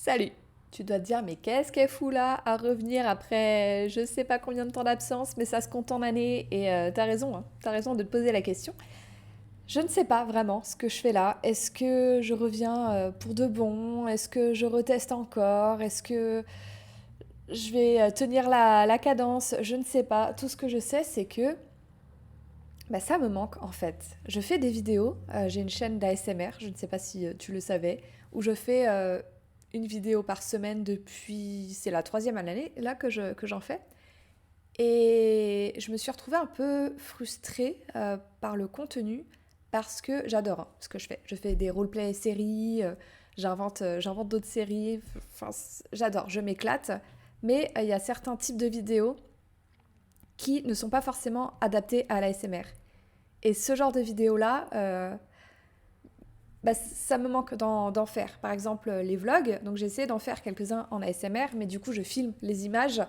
Salut! Tu dois te dire, mais qu'est-ce qu'elle fout là à revenir après je sais pas combien de temps d'absence, mais ça se compte en années. Et t'as raison, hein, t'as raison de te poser la question. Je ne sais pas vraiment ce que je fais là. Est-ce que je reviens pour de bon? Est-ce que je reteste encore? Est-ce que je vais tenir la cadence? Je ne sais pas. Tout ce que je sais, c'est que bah, ça me manque en fait. Je fais des vidéos, j'ai une chaîne d'ASMR, je ne sais pas si tu le savais, où je fais une vidéo par semaine depuis, c'est la troisième année là que j'en fais. Et je me suis retrouvée un peu frustrée par le contenu parce que j'adore hein, ce que je fais. Je fais des roleplay séries, j'invente d'autres séries, enfin, j'adore, je m'éclate. Mais il y a certains types de vidéos qui ne sont pas forcément adaptés à l'ASMR. Et ce genre de vidéos-là, bah, ça me manque d'en faire. Par exemple, les vlogs, donc j'ai essayé d'en faire quelques-uns en ASMR, mais du coup, je filme les images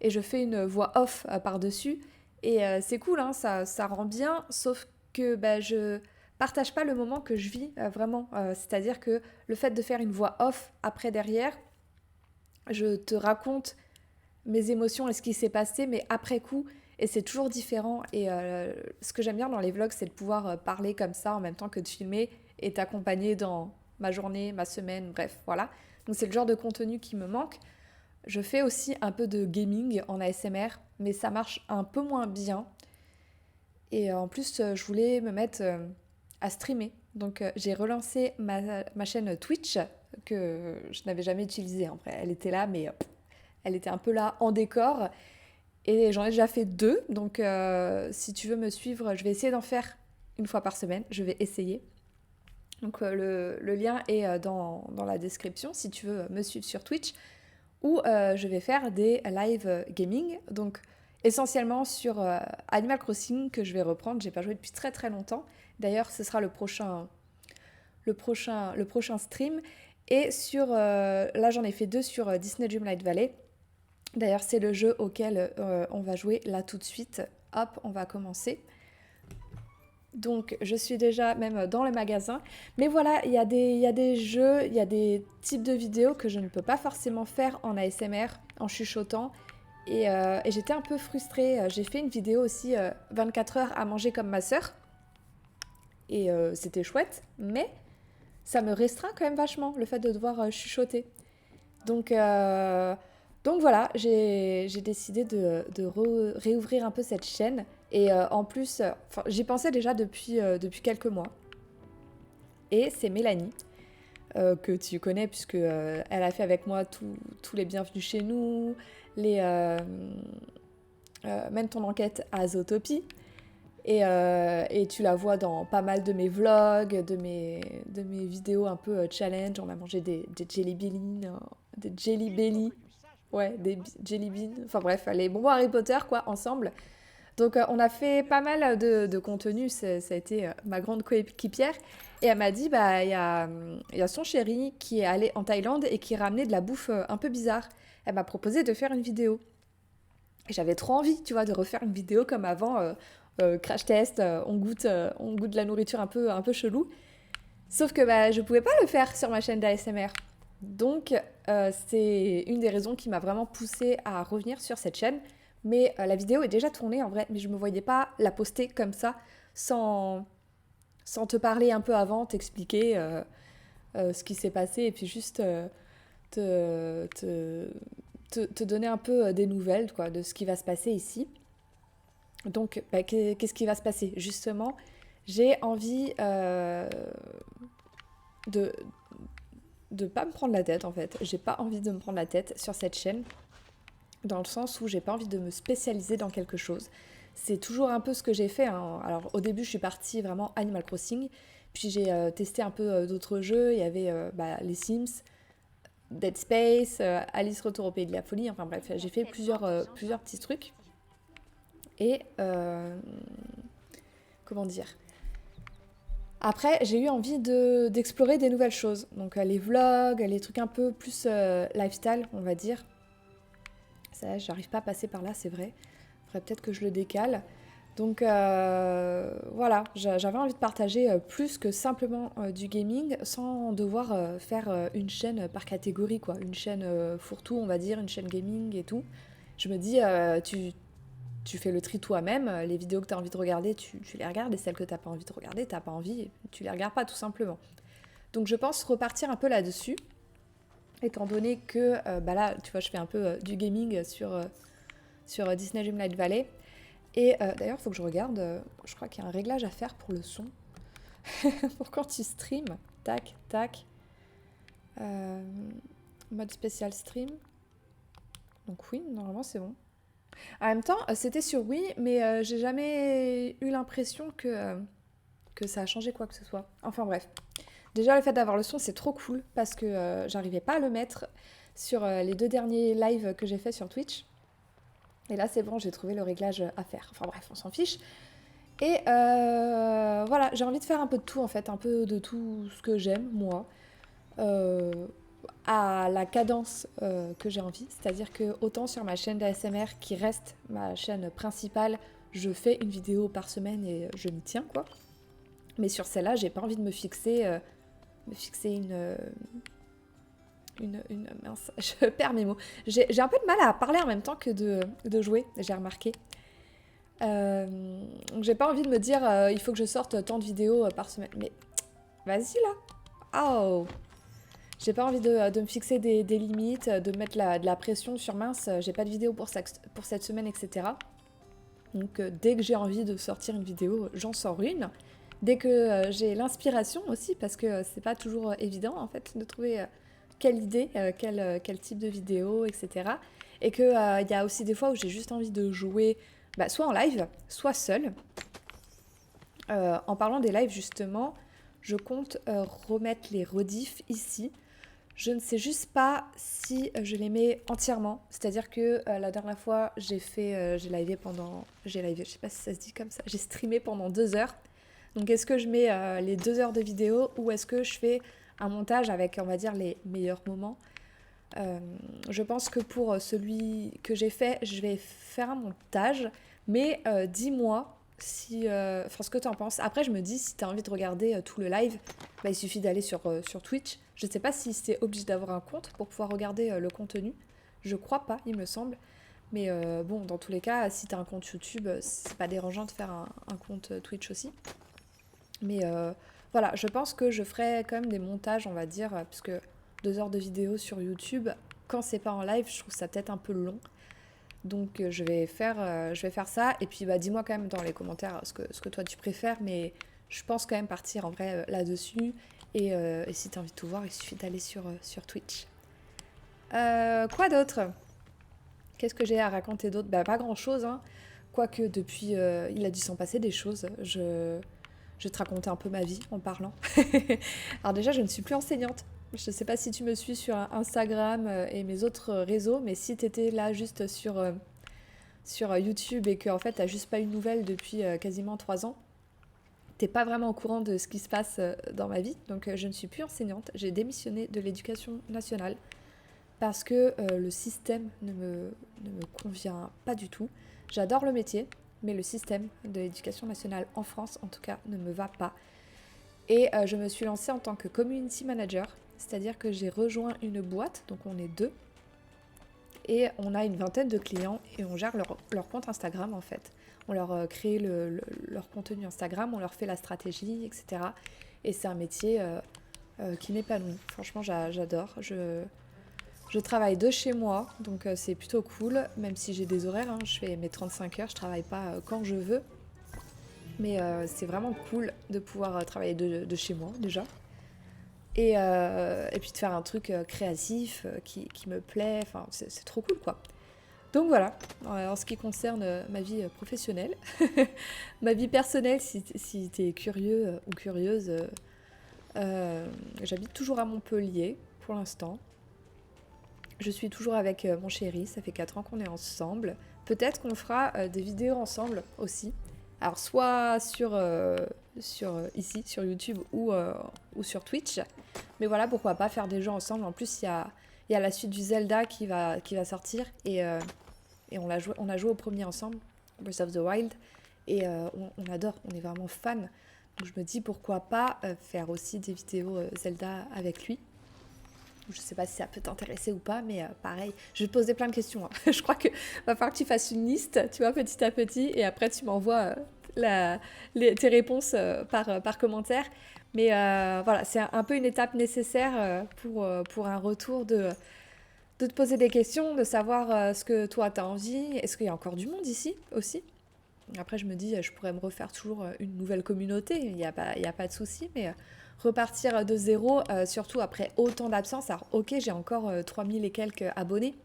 et je fais une voix off par-dessus. Et c'est cool, hein, ça rend bien, sauf que bah, je partage pas le moment que je vis vraiment. C'est-à-dire que le fait de faire une voix off après derrière, je te raconte mes émotions et ce qui s'est passé, mais après coup, et c'est toujours différent. Et ce que j'aime bien dans les vlogs, c'est de pouvoir parler comme ça en même temps que de filmer et t'accompagner dans ma journée, ma semaine, bref, voilà. Donc c'est le genre de contenu qui me manque. Je fais aussi un peu de gaming en ASMR, mais ça marche un peu moins bien. Et en plus, je voulais me mettre à streamer. Donc j'ai relancé ma chaîne Twitch, que je n'avais jamais utilisée en vrai. Elle était là, mais elle était un peu là en décor. Et j'en ai déjà fait deux, donc si tu veux me suivre, je vais essayer d'en faire une fois par semaine, je vais essayer. Donc le lien est dans la description si tu veux me suivre sur Twitch, où je vais faire des live gaming, donc essentiellement sur Animal Crossing que je vais reprendre, j'ai pas joué depuis très très longtemps. D'ailleurs ce sera le prochain stream. Et sur, là j'en ai fait deux sur Disney Dreamlight Valley. D'ailleurs, c'est le jeu auquel on va jouer là tout de suite. Hop, on va commencer. Donc, je suis déjà même dans le magasin. Mais voilà, il y a des jeux, il y a des types de vidéos que je ne peux pas forcément faire en ASMR, en chuchotant. Et j'étais un peu frustrée. J'ai fait une vidéo aussi 24 heures à manger comme ma sœur. Et c'était chouette, mais ça me restreint quand même vachement, le fait de devoir chuchoter. Donc, euh, donc voilà, j'ai décidé de réouvrir un peu cette chaîne. Et en plus, j'y pensais déjà depuis quelques mois. Et c'est Mélanie, que tu connais, puisque elle a fait avec moi tous les bienvenus chez nous, mène ton enquête à Zootopie. Et tu la vois dans pas mal de mes vlogs, de mes vidéos un peu challenge. On a mangé des jelly belly, des jelly belly, ouais, des jelly beans. Enfin bref, les bonbons Harry Potter, quoi, ensemble. Donc on a fait pas mal de contenu. Ça a été ma grande coéquipière. Et elle m'a dit, bah, il y a son chéri qui est allé en Thaïlande et qui ramenait de la bouffe un peu bizarre. Elle m'a proposé de faire une vidéo. Et j'avais trop envie, tu vois, de refaire une vidéo comme avant, crash test, on goûte de la nourriture un peu chelou. Sauf que bah, je pouvais pas le faire sur ma chaîne d'ASMR. Donc c'est une des raisons qui m'a vraiment poussée à revenir sur cette chaîne. Mais la vidéo est déjà tournée en vrai, mais je me voyais pas la poster comme ça, sans, sans te parler un peu avant, t'expliquer ce qui s'est passé et puis juste te, te, te donner un peu des nouvelles quoi, de ce qui va se passer ici. Donc, bah, qu'est-ce qui va se passer? Justement, j'ai envie de de pas me prendre la tête en fait. J'ai pas envie de me prendre la tête sur cette chaîne, dans le sens où j'ai pas envie de me spécialiser dans quelque chose. C'est toujours un peu ce que j'ai fait, hein. Alors au début, je suis partie vraiment Animal Crossing, puis j'ai testé un peu d'autres jeux. Il y avait bah, les Sims, Dead Space, Alice Retour au Pays de la Folie. Enfin bref, j'ai fait plusieurs petits trucs. Et comment dire? Après, j'ai eu envie d'explorer des nouvelles choses. Donc les vlogs, les trucs un peu plus lifestyle, on va dire. Ça, j'arrive pas à passer par là, c'est vrai. Faudrait peut-être que je le décale. Donc voilà, j'avais envie de partager plus que simplement du gaming sans devoir faire une chaîne par catégorie, quoi. Une chaîne fourre-tout, on va dire, une chaîne gaming et tout. Je me dis, tu fais le tri toi-même, les vidéos que tu as envie de regarder, tu les regardes, et celles que tu n'as pas envie de regarder, tu n'as pas envie, tu les regardes pas tout simplement. Donc je pense repartir un peu là-dessus, étant donné que bah là, tu vois, je fais un peu du gaming sur Disney Dreamlight Valley. Et d'ailleurs, il faut que je regarde, je crois qu'il y a un réglage à faire pour le son, pour quand tu streams. Tac, tac. Euh, Mode spécial stream. Donc oui, normalement c'est bon. En même temps, c'était sur Wii, mais j'ai jamais eu l'impression que ça a changé quoi que ce soit. Enfin bref. Déjà, le fait d'avoir le son, c'est trop cool, parce que j'arrivais pas à le mettre sur les 2 derniers lives que j'ai fait sur Twitch. Et là, c'est bon, j'ai trouvé le réglage à faire. Enfin bref, on s'en fiche. Et voilà, j'ai envie de faire un peu de tout en fait, un peu de tout ce que j'aime, moi, euh, à la cadence que j'ai envie. C'est-à-dire que autant sur ma chaîne d'ASMR, qui reste ma chaîne principale, je fais une vidéo par semaine et je m'y tiens, quoi. Mais sur celle-là, j'ai pas envie de me fixer mince, je perds mes mots. J'ai un peu de mal à parler en même temps que de jouer, j'ai remarqué. Donc j'ai pas envie de me dire il faut que je sorte tant de vidéos par semaine. Mais vas-y là. Oh. J'ai pas envie de me fixer des limites, de mettre de la pression sur mince, j'ai pas de vidéo pour cette semaine, etc. Donc dès que j'ai envie de sortir une vidéo, j'en sors une. Dès que j'ai l'inspiration aussi, parce que c'est pas toujours évident en fait de trouver quelle idée, quel type de vidéo, etc. Et qu'il y a aussi des fois où j'ai juste envie de jouer bah, soit en live, soit seule. En parlant des lives justement, je compte remettre les rediffs ici. Je ne sais juste pas si je les mets entièrement. C'est-à-dire que la dernière fois, j'ai livé, je sais pas si ça se dit comme ça, j'ai streamé pendant 2 heures. Donc est-ce que je mets les 2 heures de vidéo ou est-ce que je fais un montage avec, on va dire, les meilleurs moments. Je pense que pour celui que j'ai fait, je vais faire un montage, mais dis-moi ce que tu en penses. Après, je me dis, si tu as envie de regarder tout le live, bah, il suffit d'aller sur Twitch. Je ne sais pas si c'est obligé d'avoir un compte pour pouvoir regarder le contenu. Je crois pas, il me semble. Mais bon, dans tous les cas, si tu as un compte YouTube, c'est pas dérangeant de faire un compte Twitch aussi. Mais voilà, je pense que je ferai quand même des montages, on va dire, parce que 2 heures de vidéo sur YouTube, quand c'est pas en live, je trouve ça peut-être un peu long. Donc je vais faire ça. Et puis bah, dis-moi quand même dans les commentaires ce que toi tu préfères. Mais je pense quand même partir en vrai là-dessus. Et si tu as envie de tout voir, il suffit d'aller sur Twitch. Quoi d'autre? Qu'est-ce que j'ai à raconter d'autre? Bah pas grand-chose, hein. Quoique depuis, il a dû s'en passer des choses. Je vais te raconter un peu ma vie en parlant. Alors déjà, je ne suis plus enseignante. Je ne sais pas si tu me suis sur Instagram et mes autres réseaux, mais si tu étais là juste sur YouTube et que en fait, tu n'as juste pas eu de nouvelles depuis quasiment 3 ans, t'es pas vraiment au courant de ce qui se passe dans ma vie. Donc je ne suis plus enseignante. J'ai démissionné de l'éducation nationale parce que le système ne me convient pas du tout. J'adore le métier, mais le système de l'éducation nationale en France, en tout cas, ne me va pas. Et je me suis lancée en tant que community manager, c'est-à-dire que j'ai rejoint une boîte, donc on est 2, et on a une vingtaine de clients et on gère leur compte Instagram en fait. On leur crée leur contenu Instagram, on leur fait la stratégie, etc. Et c'est un métier qui m'épanouit. Franchement, j'adore. Je travaille de chez moi, donc c'est plutôt cool, même si j'ai des horaires, hein, je fais mes 35 heures, je travaille pas quand je veux. Mais c'est vraiment cool de pouvoir travailler de chez moi déjà. Et puis de faire un truc créatif qui me plaît, enfin c'est trop cool quoi. Donc voilà, en ce qui concerne ma vie professionnelle. Ma vie personnelle, si t'es curieux ou curieuse, j'habite toujours à Montpellier pour l'instant. Je suis toujours avec mon chéri, ça fait 4 ans qu'on est ensemble. Peut-être qu'on fera des vidéos ensemble aussi. Alors soit ici, sur YouTube ou sur Twitch. Mais voilà, pourquoi pas faire des jeux ensemble. En plus, il y a la suite du Zelda qui va sortir. Et on a joué au premier ensemble, Breath of the Wild. et on adore, on est vraiment fan. Donc je me dis pourquoi pas faire aussi des vidéos Zelda avec lui. Je sais pas si ça peut t'intéresser ou pas, mais pareil, je vais te poser plein de questions, hein. Je crois que va falloir que tu fasses une liste, tu vois, petit à petit, et après tu m'envoies tes réponses par commentaire. Mais voilà, c'est un peu une étape nécessaire pour un retour de te poser des questions, de savoir ce que toi t'as envie. Est-ce qu'il y a encore du monde ici aussi? Après, je me dis, je pourrais me refaire toujours une nouvelle communauté, il y a pas de souci, mais repartir de zéro, surtout après autant d'absence. Alors, ok, j'ai encore 3000 et quelques abonnés,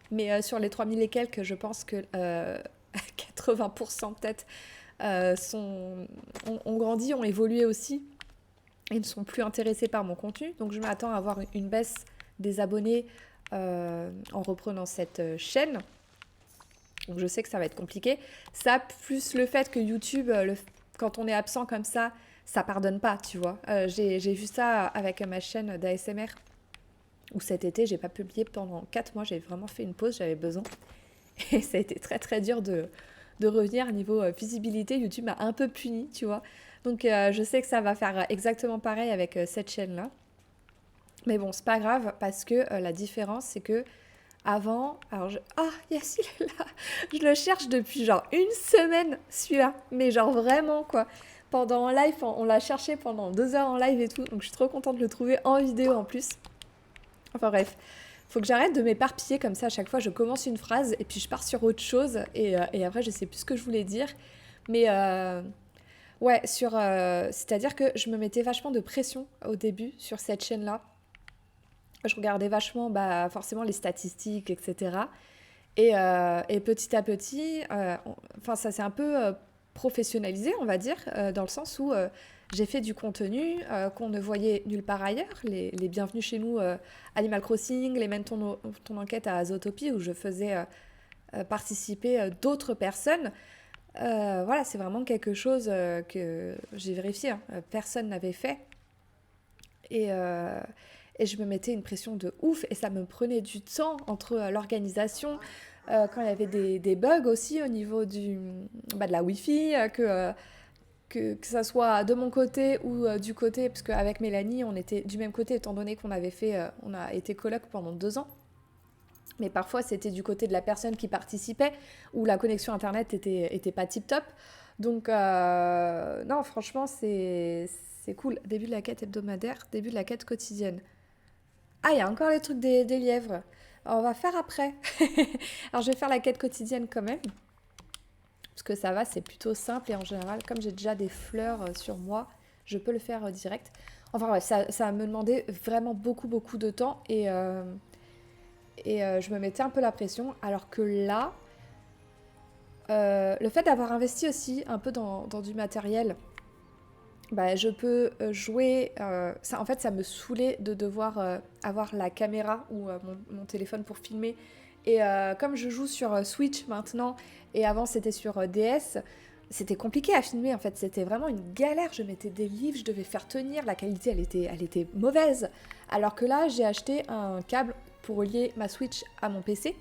mais sur les 3000 et quelques, je pense que 80% peut-être ont grandi, ont évolué aussi, et ne sont plus intéressés par mon contenu. Donc, je m'attends à avoir une baisse des abonnés en reprenant cette chaîne. Donc je sais que ça va être compliqué. Ça, plus le fait que YouTube, quand on est absent comme ça pardonne pas, tu vois. J'ai vu ça avec ma chaîne d'ASMR, où cet été, j'ai pas publié pendant 4 mois. J'ai vraiment fait une pause, j'avais besoin. Et ça a été très très dur de revenir niveau visibilité. YouTube m'a un peu puni, tu vois. Donc je sais que ça va faire exactement pareil avec cette chaîne-là. Mais bon, c'est pas grave, parce que la différence, c'est que avant, ah, Yacine est là. Je le cherche depuis genre une semaine, celui-là. Mais genre vraiment, quoi. Pendant en live, on l'a cherché pendant 2 heures en live et tout. Donc je suis trop contente de le trouver en vidéo en plus. Enfin bref, faut que j'arrête de m'éparpiller comme ça. À chaque fois, je commence une phrase et puis je pars sur autre chose. Et après, je sais plus ce que je voulais dire. Mais ouais, c'est-à-dire que je me mettais vachement de pression au début sur cette chaîne-là. Je regardais vachement forcément les statistiques, etc. Et petit à petit, enfin ça s'est un peu professionnalisé, on va dire, dans le sens où j'ai fait du contenu qu'on ne voyait nulle part ailleurs. Les bienvenus chez nous, Animal Crossing, les Mène ton enquête à Zootopie, où je faisais participer d'autres personnes. Voilà, c'est vraiment quelque chose que j'ai vérifié, hein, personne n'avait fait. Et, euh, et je me mettais une pression de ouf et ça me prenait du temps entre l'organisation, quand il y avait des bugs aussi au niveau de la Wi-Fi, que ça soit de mon côté ou du côté, parce qu'avec Mélanie, on était du même côté étant donné on a été coloc pendant 2 ans. Mais parfois, c'était du côté de la personne qui participait, où la connexion Internet était pas tip-top. Donc, non, franchement, c'est cool. Début de la quête hebdomadaire, début de la quête quotidienne. Ah, il y a encore les trucs des lièvres. Alors, on va faire après. Alors, je vais faire la quête quotidienne quand même. Parce que ça va, c'est plutôt simple. Et en général, comme j'ai déjà des fleurs sur moi, je peux le faire direct. Enfin, ouais, ça va me demander vraiment beaucoup, beaucoup de temps. Et je me mettais un peu la pression. Alors que là, le fait d'avoir investi aussi un peu dans du matériel, je peux jouer. En fait, ça me saoulait de devoir avoir la caméra ou mon téléphone pour filmer. Et comme je joue sur Switch maintenant, et avant c'était sur DS, c'était compliqué à filmer en fait. C'était vraiment une galère. Je mettais des livres, je devais faire tenir. La qualité, elle était mauvaise. Alors que là, j'ai acheté un câble pour relier ma Switch à mon PC.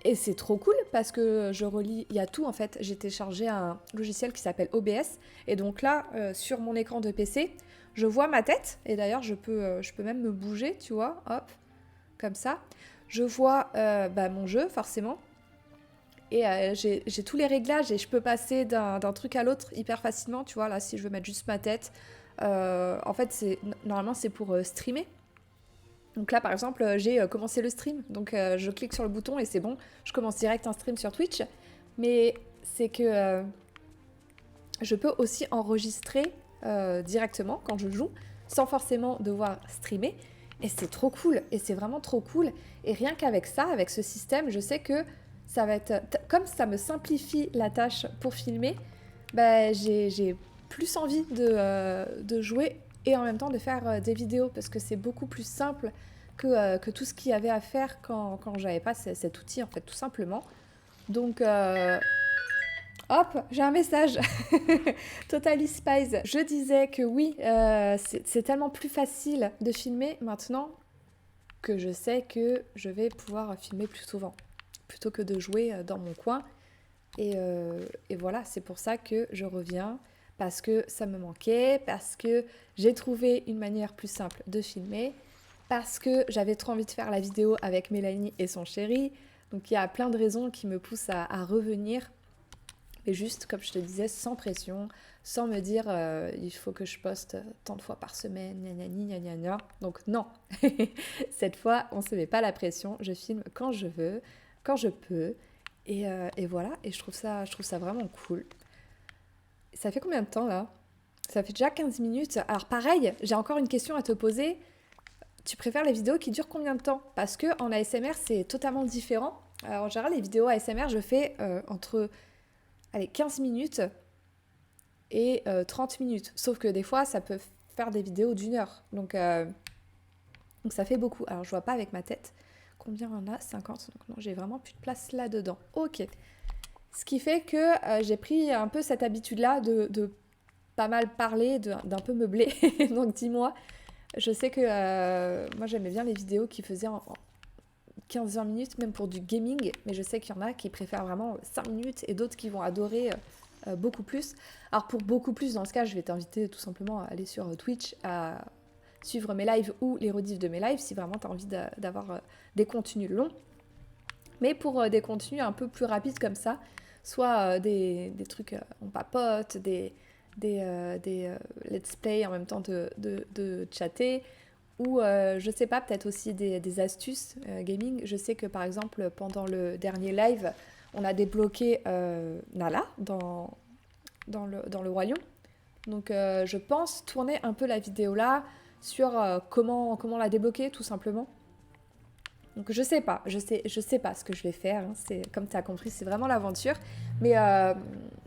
Et c'est trop cool parce que je relie, il y a tout en fait. J'ai téléchargé un logiciel qui s'appelle OBS. Et donc là, sur mon écran de PC, je vois ma tête. Et d'ailleurs, je peux même me bouger, tu vois, hop, comme ça. Je vois mon jeu, forcément. Et j'ai tous les réglages et je peux passer d'un truc à l'autre hyper facilement. Tu vois, là, si je veux mettre juste ma tête, en fait, normalement, c'est pour streamer. Donc là, par exemple, j'ai commencé le stream. Donc je clique sur le bouton et c'est bon. Je commence direct un stream sur Twitch. Mais c'est que je peux aussi enregistrer directement quand je joue, sans forcément devoir streamer. Et c'est trop cool. Et c'est vraiment trop cool. Et rien qu'avec ça, avec ce système, je sais que ça va être... Comme ça me simplifie la tâche pour filmer, j'ai plus envie de jouer et en même temps de faire des vidéos parce que c'est beaucoup plus simple que tout ce qu'il y avait à faire quand j'avais pas cet outil en fait tout simplement. Donc hop, j'ai un message. Totally Spies. Je disais que oui, c'est tellement plus facile de filmer maintenant que je sais que je vais pouvoir filmer plus souvent plutôt que de jouer dans mon coin. Et voilà, c'est pour ça que je reviens, parce que ça me manquait, parce que j'ai trouvé une manière plus simple de filmer, parce que j'avais trop envie de faire la vidéo avec Mélanie et son chéri. Donc il y a plein de raisons qui me poussent à revenir, mais juste, comme je te disais, sans pression, sans me dire il faut que je poste tant de fois par semaine, gna gna gna gna gna. Donc non, cette fois, on ne se met pas la pression, je filme quand je veux, quand je peux, et voilà, et je trouve ça vraiment cool. Ça fait combien de temps là? Ça fait déjà 15 minutes. Alors pareil, j'ai encore une question à te poser. Tu préfères les vidéos qui durent combien de temps? Parce que en ASMR, c'est totalement différent. Alors, en général, les vidéos ASMR, je fais entre 15 minutes et 30 minutes. Sauf que des fois, ça peut faire des vidéos d'1 heure. Donc ça fait beaucoup. Alors, je vois pas avec ma tête combien on a, 50. Donc non, j'ai vraiment plus de place là-dedans. Ok. Ce qui fait que j'ai pris un peu cette habitude-là de pas mal parler, d'un peu meubler. Donc dis-moi, je sais que moi j'aimais bien les vidéos qui faisaient en 15-20 minutes, même pour du gaming, mais je sais qu'il y en a qui préfèrent vraiment 5 minutes et d'autres qui vont adorer beaucoup plus. Alors pour beaucoup plus, dans ce cas, je vais t'inviter tout simplement à aller sur Twitch, à suivre mes lives ou les rediffs de mes lives, si vraiment tu as envie d'avoir des contenus longs. Mais pour des contenus un peu plus rapides comme ça, soit des trucs on papote, des let's play en même temps de chatter, ou je sais pas, peut-être aussi des astuces gaming. Je sais que par exemple pendant le dernier live, on a débloqué Nala dans le royaume. Donc je pense tourner un peu la vidéo là sur comment la débloquer tout simplement. Donc je sais pas ce que je vais faire, hein. C'est, comme tu as compris, c'est vraiment l'aventure. Mais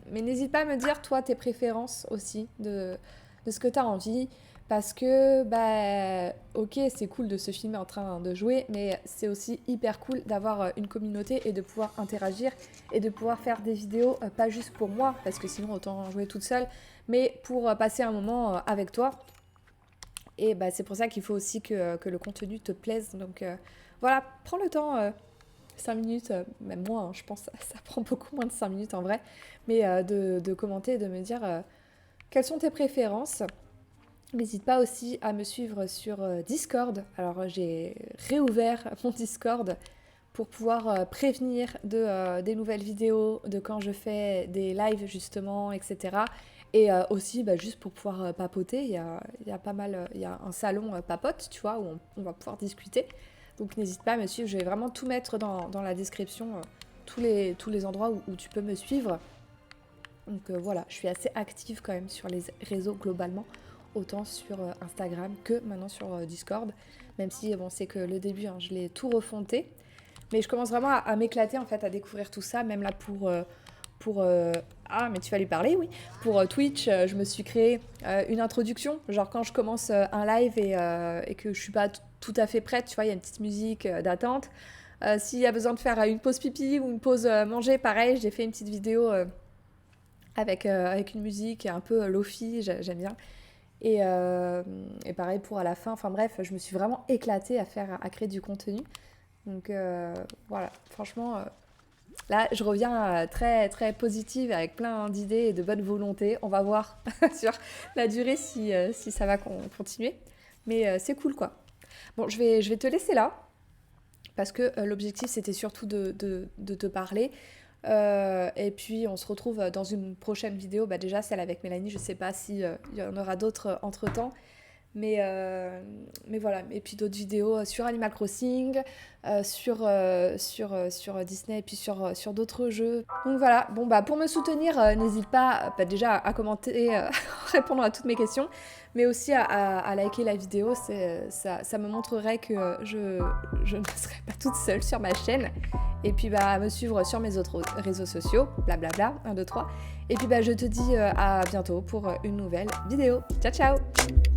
n'hésite pas à me dire, toi, tes préférences aussi, de ce que tu as envie. Parce que, ok, c'est cool de se filmer en train de jouer, mais c'est aussi hyper cool d'avoir une communauté et de pouvoir interagir et de pouvoir faire des vidéos, pas juste pour moi, parce que sinon autant jouer toute seule, mais pour passer un moment avec toi. Et c'est pour ça qu'il faut aussi que le contenu te plaise. Donc voilà, prends le temps, 5 minutes, même moins, hein, je pense que ça prend beaucoup moins de 5 minutes en vrai, mais de commenter et de me dire quelles sont tes préférences. N'hésite pas aussi à me suivre sur Discord. Alors j'ai réouvert mon Discord pour pouvoir prévenir des nouvelles vidéos, de quand je fais des lives justement, etc. Et aussi juste pour pouvoir papoter, il y a pas mal, il y a un salon papote, tu vois, où on va pouvoir discuter. Donc n'hésite pas à me suivre, je vais vraiment tout mettre dans la description, tous les endroits où tu peux me suivre. Donc voilà, je suis assez active quand même sur les réseaux globalement, autant sur Instagram que maintenant sur Discord, même si bon, c'est que le début, hein, je l'ai tout refonté. Mais je commence vraiment à m'éclater en fait, à découvrir tout ça, même là pour ah mais tu vas lui parler, oui. Pour Twitch, je me suis créé une introduction, genre quand je commence un live et que je suis pas tout à fait prête, tu vois, il y a une petite musique d'attente. S'il y a besoin de faire une pause pipi ou une pause manger, pareil, j'ai fait une petite vidéo avec une musique un peu lofi, j'aime bien. Et pareil pour à la fin, enfin bref, je me suis vraiment éclatée à créer du contenu. Donc voilà, franchement, là je reviens très très positive avec plein d'idées et de bonne volonté. On va voir sur la durée si ça va continuer. Mais c'est cool quoi. Bon, je vais te laisser là, parce que l'objectif c'était surtout de te parler. Et puis on se retrouve dans une prochaine vidéo, déjà celle avec Mélanie, je sais pas s'il y en aura d'autres entre temps, mais voilà, et puis d'autres vidéos sur Animal Crossing, sur Disney et puis sur d'autres jeux. Donc voilà, bon pour me soutenir, n'hésite pas déjà à commenter en répondant à toutes mes questions, mais aussi à liker la vidéo, ça me montrerait que je ne serai pas toute seule sur ma chaîne. Et puis à me suivre sur mes autres réseaux sociaux, blablabla, 1, 2, 3. Et puis je te dis à bientôt pour une nouvelle vidéo. Ciao ciao!